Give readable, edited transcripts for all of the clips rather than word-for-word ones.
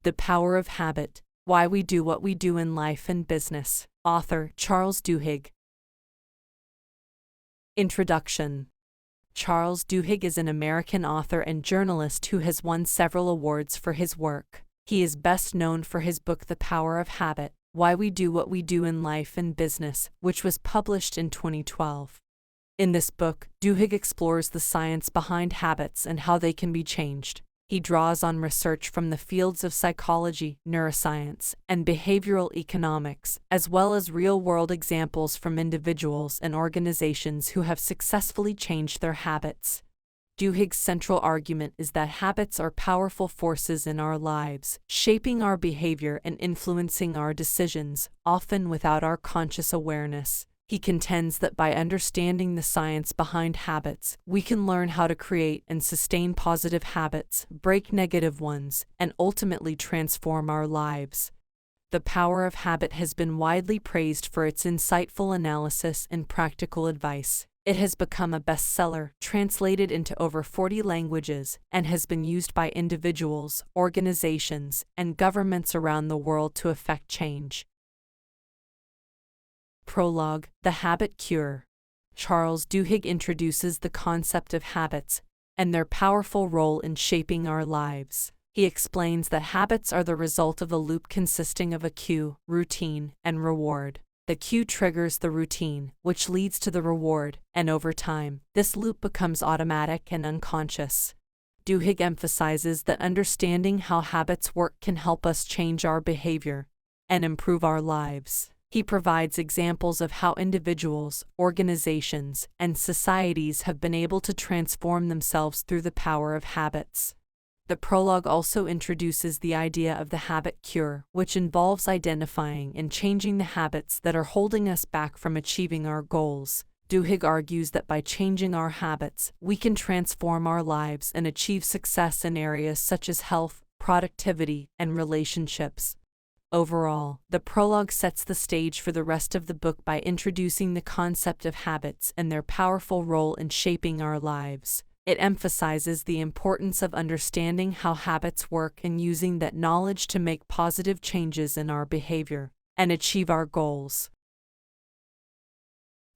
The Power of Habit, Why We Do What We Do in Life and Business. Author, Charles Duhigg. Introduction. Charles Duhigg is an American author and journalist who has won several awards for his work. He is best known for his book The Power of Habit, Why We Do What We Do in Life and Business, which was published in 2012. In this book, Duhigg explores the science behind habits and how they can be changed. He draws on research from the fields of psychology, neuroscience, and behavioral economics, as well as real-world examples from individuals and organizations who have successfully changed their habits. Duhigg's central argument is that habits are powerful forces in our lives, shaping our behavior and influencing our decisions, often without our conscious awareness. He contends that by understanding the science behind habits, we can learn how to create and sustain positive habits, break negative ones, and ultimately transform our lives. The Power of Habit has been widely praised for its insightful analysis and practical advice. It has become a bestseller, translated into over 40 languages, and has been used by individuals, organizations, and governments around the world to effect change. Prologue, The Habit Cure. Charles Duhigg introduces the concept of habits and their powerful role in shaping our lives. He explains that habits are the result of a loop consisting of a cue, routine, and reward. The cue triggers the routine, which leads to the reward, and over time, this loop becomes automatic and unconscious. Duhigg emphasizes that understanding how habits work can help us change our behavior and improve our lives. He provides examples of how individuals, organizations, and societies have been able to transform themselves through the power of habits. The prologue also introduces the idea of the habit cure, which involves identifying and changing the habits that are holding us back from achieving our goals. Duhigg argues that by changing our habits, we can transform our lives and achieve success in areas such as health, productivity, and relationships. Overall, the prologue sets the stage for the rest of the book by introducing the concept of habits and their powerful role in shaping our lives. It emphasizes the importance of understanding how habits work and using that knowledge to make positive changes in our behavior and achieve our goals.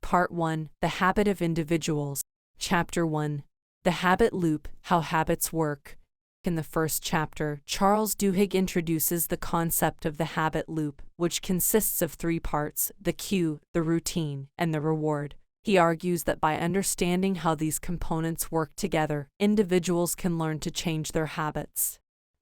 Part 1, The Habit of Individuals. Chapter 1, The Habit Loop, How Habits Work. In the first chapter, Charles Duhigg introduces the concept of the habit loop, which consists of three parts: the cue, the routine, and the reward. He argues that by understanding how these components work together, individuals can learn to change their habits.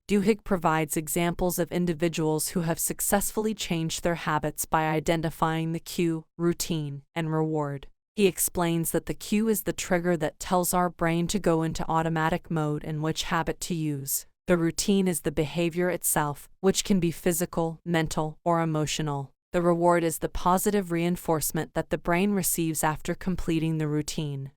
Duhigg provides examples of individuals who have successfully changed their habits by identifying the cue, routine, and reward. He explains that the cue is the trigger that tells our brain to go into automatic mode and which habit to use. The routine is the behavior itself, which can be physical, mental, or emotional. The reward is the positive reinforcement that the brain receives after completing the routine.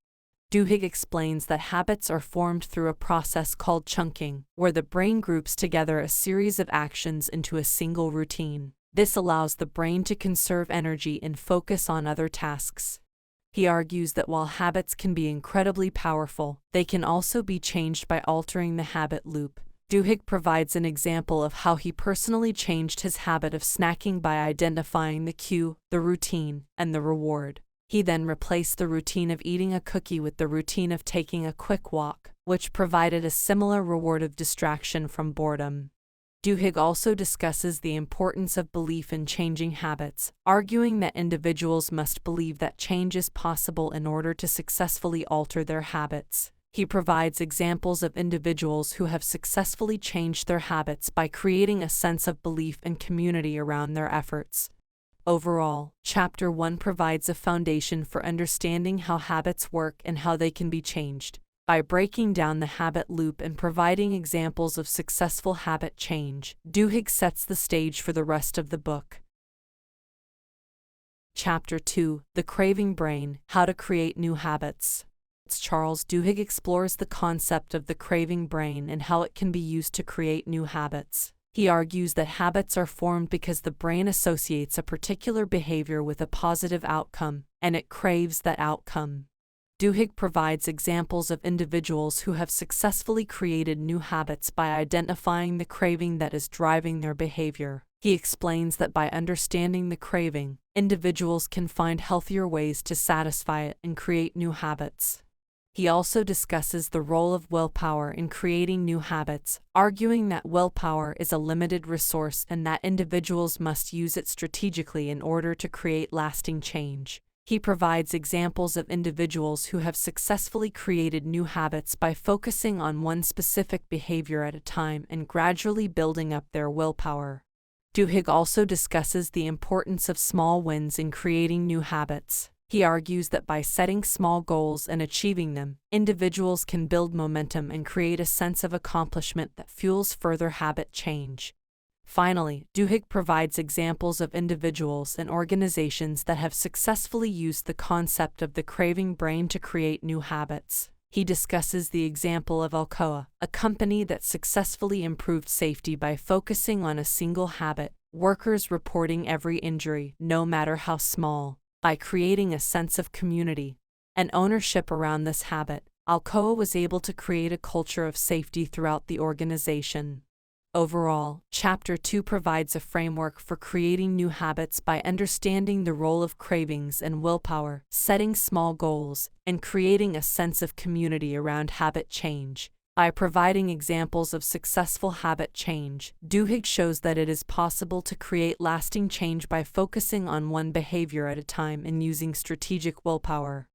Duhigg explains that habits are formed through a process called chunking, where the brain groups together a series of actions into a single routine. This allows the brain to conserve energy and focus on other tasks. He argues that while habits can be incredibly powerful, they can also be changed by altering the habit loop. Duhigg provides an example of how he personally changed his habit of snacking by identifying the cue, the routine, and the reward. He then replaced the routine of eating a cookie with the routine of taking a quick walk, which provided a similar reward of distraction from boredom. Duhigg also discusses the importance of belief in changing habits, arguing that individuals must believe that change is possible in order to successfully alter their habits. He provides examples of individuals who have successfully changed their habits by creating a sense of belief and community around their efforts. Overall, Chapter 1 provides a foundation for understanding how habits work and how they can be changed. By breaking down the habit loop and providing examples of successful habit change, Duhigg sets the stage for the rest of the book. Chapter 2, The Craving Brain, How to Create New Habits. Charles Duhigg explores the concept of the craving brain and how it can be used to create new habits. He argues that habits are formed because the brain associates a particular behavior with a positive outcome, and it craves that outcome. Duhigg provides examples of individuals who have successfully created new habits by identifying the craving that is driving their behavior. He explains that by understanding the craving, individuals can find healthier ways to satisfy it and create new habits. He also discusses the role of willpower in creating new habits, arguing that willpower is a limited resource and that individuals must use it strategically in order to create lasting change. He provides examples of individuals who have successfully created new habits by focusing on one specific behavior at a time and gradually building up their willpower. Duhigg also discusses the importance of small wins in creating new habits. He argues that by setting small goals and achieving them, individuals can build momentum and create a sense of accomplishment that fuels further habit change. Finally, Duhigg provides examples of individuals and organizations that have successfully used the concept of the craving brain to create new habits. He discusses the example of Alcoa, a company that successfully improved safety by focusing on a single habit, workers reporting every injury, no matter how small. By creating a sense of community and ownership around this habit, Alcoa was able to create a culture of safety throughout the organization. Overall, Chapter 2 provides a framework for creating new habits by understanding the role of cravings and willpower, setting small goals, and creating a sense of community around habit change. By providing examples of successful habit change, Duhigg shows that it is possible to create lasting change by focusing on one behavior at a time and using strategic willpower.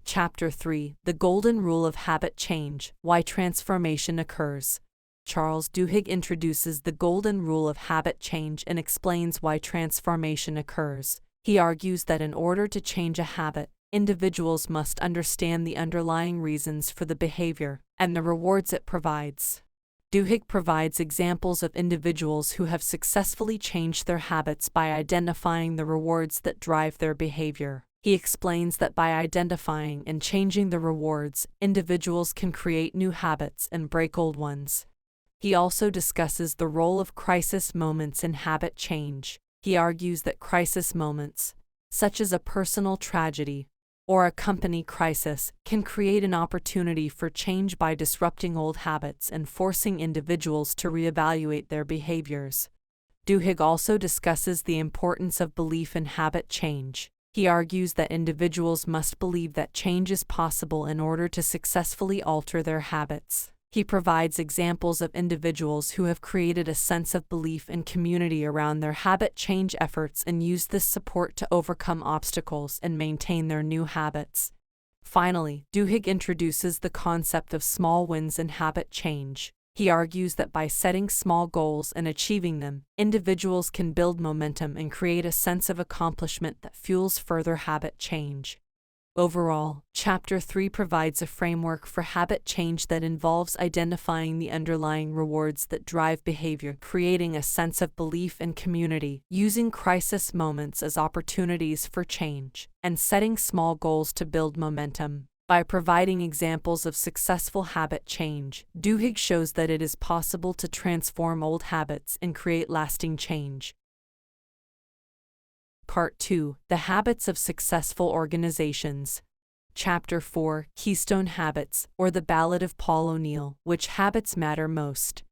Chapter 3: The Golden Rule of Habit Change: Why Transformation Occurs. Charles Duhigg introduces the Golden Rule of Habit Change and explains why transformation occurs. He argues that in order to change a habit, individuals must understand the underlying reasons for the behavior and the rewards it provides. Duhigg provides examples of individuals who have successfully changed their habits by identifying the rewards that drive their behavior. He explains that by identifying and changing the rewards, individuals can create new habits and break old ones. He also discusses the role of crisis moments in habit change. He argues that crisis moments, such as a personal tragedy or a company crisis, can create an opportunity for change by disrupting old habits and forcing individuals to reevaluate their behaviors. Duhigg also discusses the importance of belief in habit change. He argues that individuals must believe that change is possible in order to successfully alter their habits. He provides examples of individuals who have created a sense of belief and community around their habit change efforts and used this support to overcome obstacles and maintain their new habits. Finally, Duhigg introduces the concept of small wins in habit change. He argues that by setting small goals and achieving them, individuals can build momentum and create a sense of accomplishment that fuels further habit change. Overall, Chapter 3 provides a framework for habit change that involves identifying the underlying rewards that drive behavior, creating a sense of belief and community, using crisis moments as opportunities for change, and setting small goals to build momentum. By providing examples of successful habit change, Duhigg shows that it is possible to transform old habits and create lasting change. Part 2: The Habits of Successful Organizations. Chapter 4: Keystone Habits, or the Ballad of Paul O'Neill. Which habits matter most?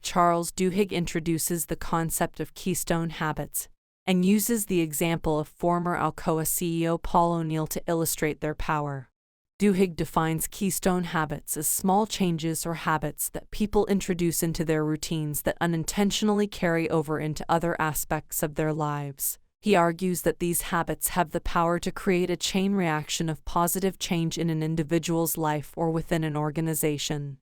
Charles Duhigg introduces the concept of keystone habits and uses the example of former Alcoa CEO Paul O'Neill to illustrate their power. Duhigg defines keystone habits as small changes or habits that people introduce into their routines that unintentionally carry over into other aspects of their lives. He argues that these habits have the power to create a chain reaction of positive change in an individual's life or within an organization.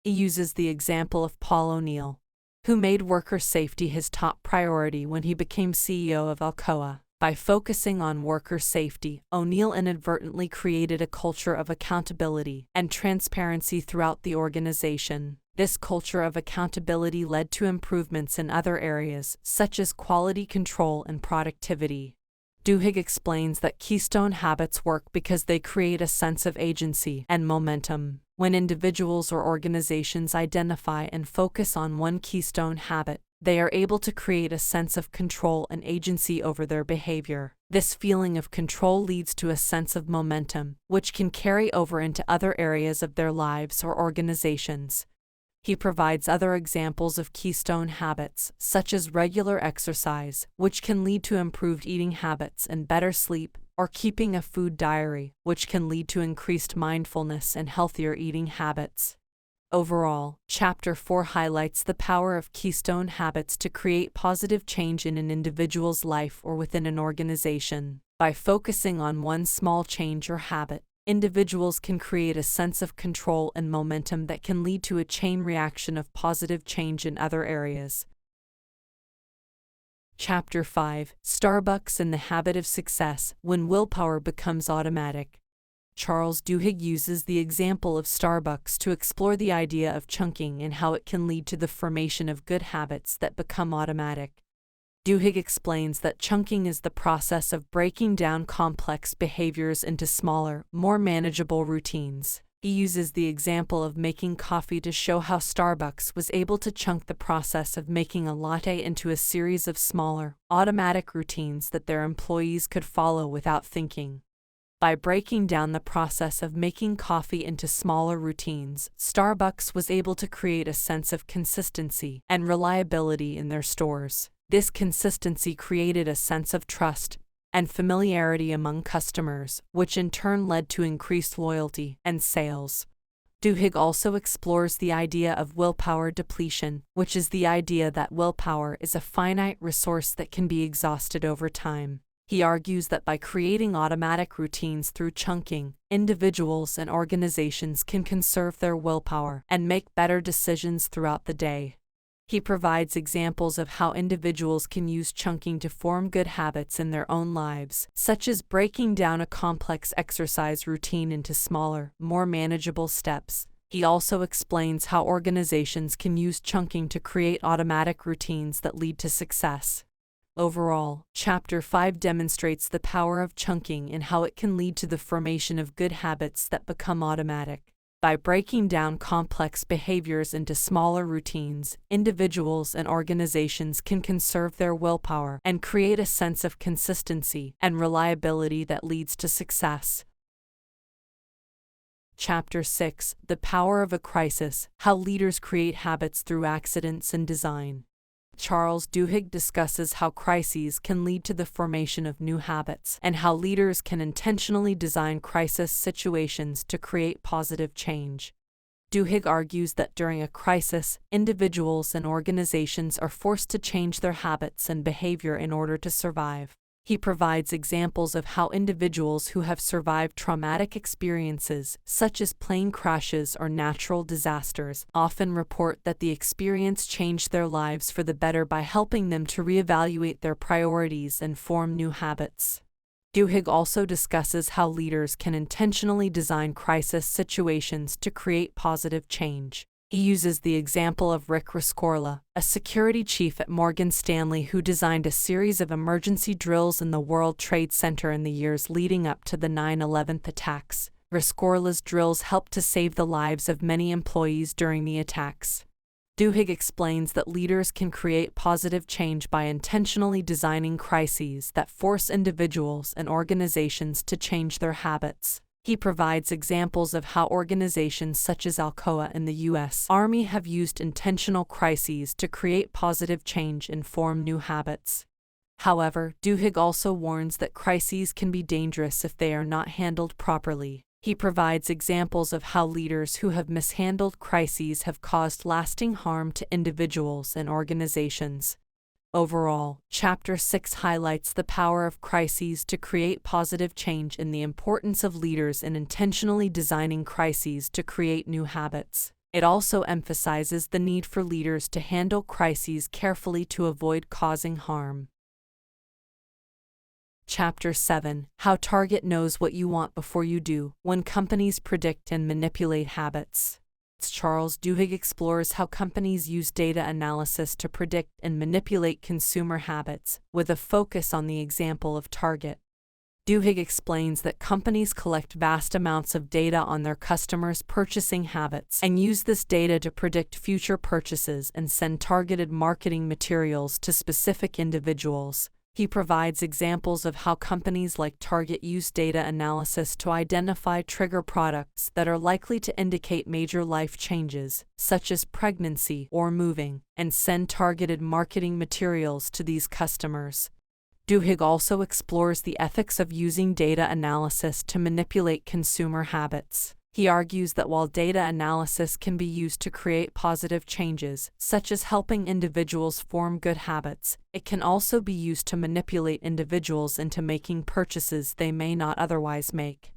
He uses the example of Paul O'Neill, who made worker safety his top priority when he became CEO of Alcoa. By focusing on worker safety, O'Neill inadvertently created a culture of accountability and transparency throughout the organization. This culture of accountability led to improvements in other areas, such as quality control and productivity. Duhigg explains that keystone habits work because they create a sense of agency and momentum. When individuals or organizations identify and focus on one keystone habit, they are able to create a sense of control and agency over their behavior. This feeling of control leads to a sense of momentum, which can carry over into other areas of their lives or organizations. He provides other examples of keystone habits, such as regular exercise, which can lead to improved eating habits and better sleep, or keeping a food diary, which can lead to increased mindfulness and healthier eating habits. Overall, Chapter 4 highlights the power of keystone habits to create positive change in an individual's life or within an organization. By focusing on one small change or habit, individuals can create a sense of control and momentum that can lead to a chain reaction of positive change in other areas. Chapter 5: Starbucks and the Habit of Success When Willpower Becomes Automatic. Charles Duhigg uses the example of Starbucks to explore the idea of chunking and how it can lead to the formation of good habits that become automatic. Duhigg explains that chunking is the process of breaking down complex behaviors into smaller, more manageable routines. He uses the example of making coffee to show how Starbucks was able to chunk the process of making a latte into a series of smaller, automatic routines that their employees could follow without thinking. By breaking down the process of making coffee into smaller routines, Starbucks was able to create a sense of consistency and reliability in their stores. This consistency created a sense of trust and familiarity among customers, which in turn led to increased loyalty and sales. Duhigg also explores the idea of willpower depletion, which is the idea that willpower is a finite resource that can be exhausted over time. He argues that by creating automatic routines through chunking, individuals and organizations can conserve their willpower and make better decisions throughout the day. He provides examples of how individuals can use chunking to form good habits in their own lives, such as breaking down a complex exercise routine into smaller, more manageable steps. He also explains how organizations can use chunking to create automatic routines that lead to success. Overall, Chapter 5 demonstrates the power of chunking and how it can lead to the formation of good habits that become automatic. By breaking down complex behaviors into smaller routines, individuals and organizations can conserve their willpower and create a sense of consistency and reliability that leads to success. Chapter 6: The Power of a Crisis: How Leaders Create Habits Through Accidents and Design. Charles Duhigg discusses how crises can lead to the formation of new habits and how leaders can intentionally design crisis situations to create positive change. Duhigg argues that during a crisis, individuals and organizations are forced to change their habits and behavior in order to survive. He provides examples of how individuals who have survived traumatic experiences, such as plane crashes or natural disasters, often report that the experience changed their lives for the better by helping them to reevaluate their priorities and form new habits. Duhigg also discusses how leaders can intentionally design crisis situations to create positive change. He uses the example of Rick Rescorla, a security chief at Morgan Stanley who designed a series of emergency drills in the World Trade Center in the years leading up to the 9/11 attacks. Rescorla's drills helped to save the lives of many employees during the attacks. Duhigg explains that leaders can create positive change by intentionally designing crises that force individuals and organizations to change their habits. He provides examples of how organizations such as Alcoa and the U.S. Army have used intentional crises to create positive change and form new habits. However, Duhigg also warns that crises can be dangerous if they are not handled properly. He provides examples of how leaders who have mishandled crises have caused lasting harm to individuals and organizations. Overall, Chapter 6 highlights the power of crises to create positive change and the importance of leaders in intentionally designing crises to create new habits. It also emphasizes the need for leaders to handle crises carefully to avoid causing harm. Chapter 7: How Target Knows What You Want Before You Do, When Companies Predict and Manipulate Habits. Charles Duhigg explores how companies use data analysis to predict and manipulate consumer habits, with a focus on the example of Target. Duhigg explains that companies collect vast amounts of data on their customers' purchasing habits and use this data to predict future purchases and send targeted marketing materials to specific individuals. He provides examples of how companies like Target use data analysis to identify trigger products that are likely to indicate major life changes, such as pregnancy or moving, and send targeted marketing materials to these customers. Duhigg also explores the ethics of using data analysis to manipulate consumer habits. He argues that while data analysis can be used to create positive changes, such as helping individuals form good habits, it can also be used to manipulate individuals into making purchases they may not otherwise make.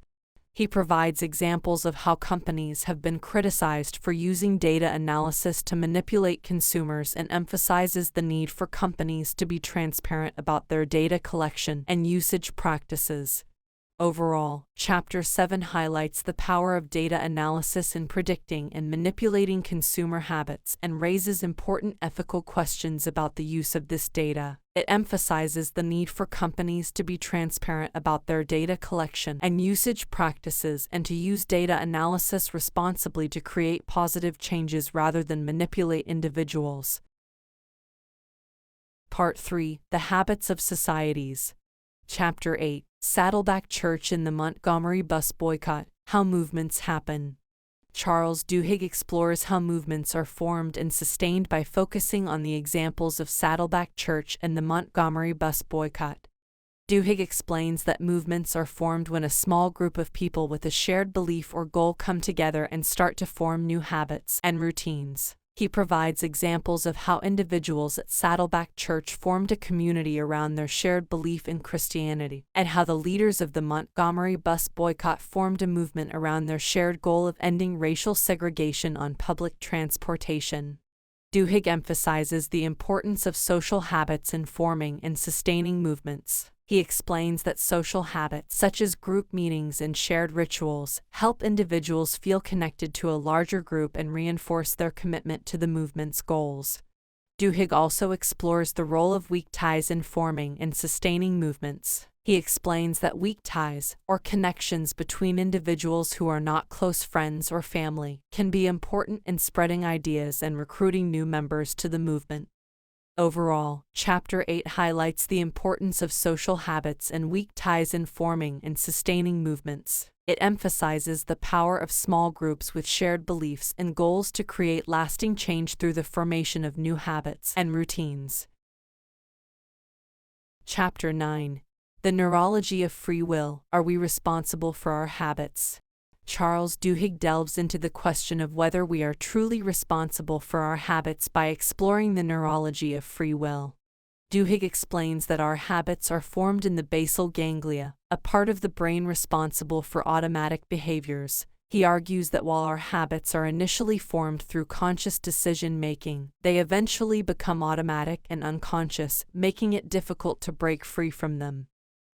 He provides examples of how companies have been criticized for using data analysis to manipulate consumers and emphasizes the need for companies to be transparent about their data collection and usage practices. Overall, Chapter 7 highlights the power of data analysis in predicting and manipulating consumer habits and raises important ethical questions about the use of this data. It emphasizes the need for companies to be transparent about their data collection and usage practices and to use data analysis responsibly to create positive changes rather than manipulate individuals. Part 3: The Habits of Societies. Chapter 8: Saddleback Church in the Montgomery Bus Boycott, How Movements Happen. Charles Duhigg explores how movements are formed and sustained by focusing on the examples of Saddleback Church and the Montgomery Bus Boycott. Duhigg explains that movements are formed when a small group of people with a shared belief or goal come together and start to form new habits and routines. He provides examples of how individuals at Saddleback Church formed a community around their shared belief in Christianity, and how the leaders of the Montgomery Bus Boycott formed a movement around their shared goal of ending racial segregation on public transportation. Duhigg emphasizes the importance of social habits in forming and sustaining movements. He explains that social habits, such as group meetings and shared rituals, help individuals feel connected to a larger group and reinforce their commitment to the movement's goals. Duhigg also explores the role of weak ties in forming and sustaining movements. He explains that weak ties, or connections between individuals who are not close friends or family, can be important in spreading ideas and recruiting new members to the movement. Overall, Chapter 8 highlights the importance of social habits and weak ties in forming and sustaining movements. It emphasizes the power of small groups with shared beliefs and goals to create lasting change through the formation of new habits and routines. Chapter 9: The Neurology of Free Will. Are we responsible for our habits? Charles Duhigg delves into the question of whether we are truly responsible for our habits by exploring the neurology of free will. Duhigg explains that our habits are formed in the basal ganglia, a part of the brain responsible for automatic behaviors. He argues that while our habits are initially formed through conscious decision-making, they eventually become automatic and unconscious, making it difficult to break free from them.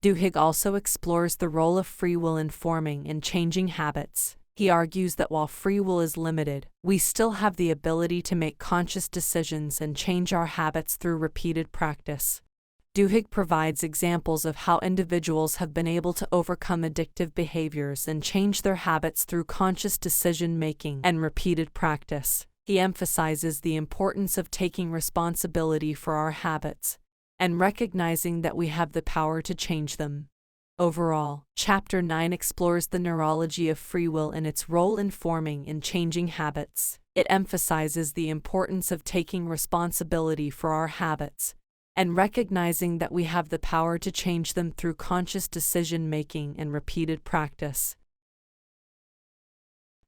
Duhigg also explores the role of free will in forming and changing habits. He argues that while free will is limited, we still have the ability to make conscious decisions and change our habits through repeated practice. Duhigg provides examples of how individuals have been able to overcome addictive behaviors and change their habits through conscious decision-making and repeated practice. He emphasizes the importance of taking responsibility for our habits and recognizing that we have the power to change them. Overall, Chapter 9 explores the neurology of free will and its role in forming and changing habits. It emphasizes the importance of taking responsibility for our habits and recognizing that we have the power to change them through conscious decision-making and repeated practice.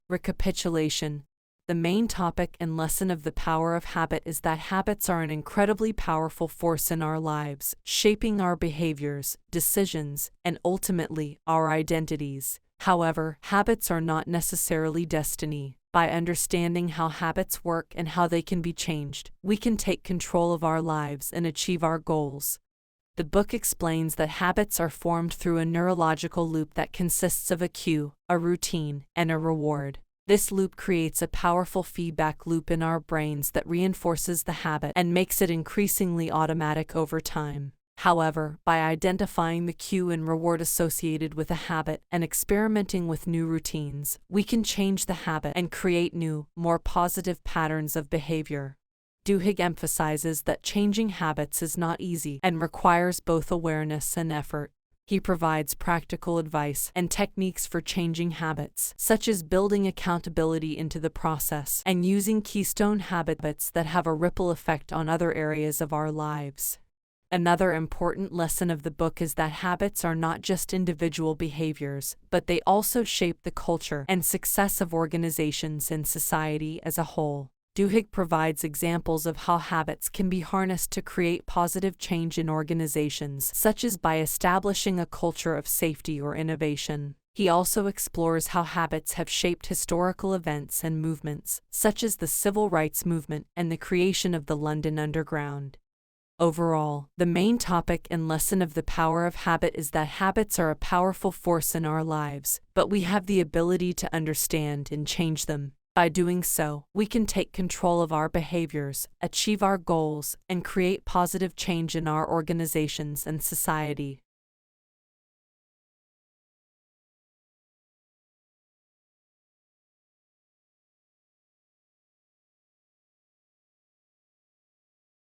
Recapitulation. The main topic and lesson of the power of habit is that habits are an incredibly powerful force in our lives, shaping our behaviors, decisions, and ultimately, our identities. However, habits are not necessarily destiny. By understanding how habits work and how they can be changed, we can take control of our lives and achieve our goals. The book explains that habits are formed through a neurological loop that consists of a cue, a routine, and a reward. This loop creates a powerful feedback loop in our brains that reinforces the habit and makes it increasingly automatic over time. However, by identifying the cue and reward associated with a habit and experimenting with new routines, we can change the habit and create new, more positive patterns of behavior. Duhigg emphasizes that changing habits is not easy and requires both awareness and effort. He provides practical advice and techniques for changing habits, such as building accountability into the process and using Keystone habits that have a ripple effect on other areas of our lives. Another important lesson of the book is that habits are not just individual behaviors, but they also shape the culture and success of organizations and society as a whole. Duhigg provides examples of how habits can be harnessed to create positive change in organizations, such as by establishing a culture of safety or innovation. He also explores how habits have shaped historical events and movements, such as the Civil Rights Movement and the creation of the London Underground. Overall, the main topic and lesson of The Power of Habit is that habits are a powerful force in our lives, but we have the ability to understand and change them. By doing so, we can take control of our behaviors, achieve our goals, and create positive change in our organizations and society.